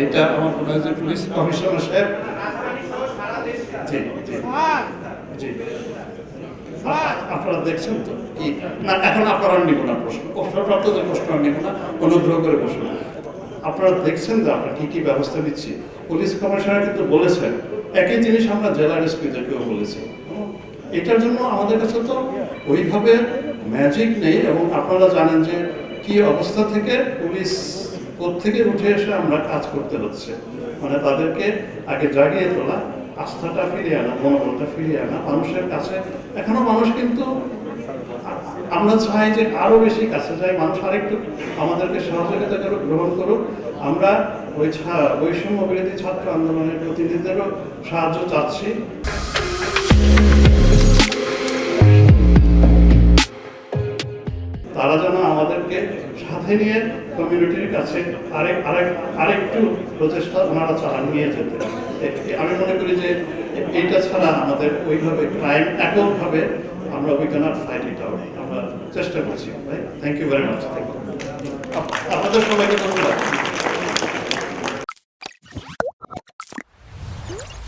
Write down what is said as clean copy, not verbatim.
এটা আমার মনে হয় যে পুলিশ কমিশনার সাহেব জি জি জি আপনারা দেখছেন তো কি না এখন আপনারা নিব না প্রশ্ন অবসরপ্রাপ্তদের প্রশ্ন নিব না, অনুগ্রহ করে বসুন। আপনারা দেখছেন যে আমরা কি কি ব্যবস্থা নিচ্ছি। পুলিশ কমিশনার কিন্তু বলেছেন একই জিনিস আমরা জেলার এসপিদেরকেও বলেছি। এটার জন্য আমাদের কাছে তো ওইভাবে ম্যাজিক নেই, এবং আপনারা জানেন যে কি অবস্থা থেকে পুলিশ থেকে উঠে এসে আমরা কাজ করতে হচ্ছে। মানে তাদেরকে আগে জাগিয়ে তোলা, আস্থাটা ফিরিয়ে আনা, মনোবলটা ফিরিয়ে আনা মানুষের কাছে। এখনো মানুষ কিন্তু আমরা চাই যে আরো বেশি কাছে যাই, মানুষ আরেকটু আমাদেরকে সহযোগিতা করুক, গ্রহণ করুক। আমরা ওই বৈষম্য বিরোধী ছাত্র আন্দোলনের প্রতিনিধিদেরও সাহায্য চাচ্ছি। তারা যেন আমাদেরকে সাথে নিয়ে কমিউনিটির কাছে আরেকটু প্রচেষ্টা ওনারা নিয়ে যেতে। আমি মনে করি যে এইটা ছাড়া আমাদের ওইভাবে ক্রাইম এককভাবে আমরা we cannot fight it out. আমরা চেষ্টা করছি। Thank you very much. আপনাদের সবাইকে ধন্যবাদ।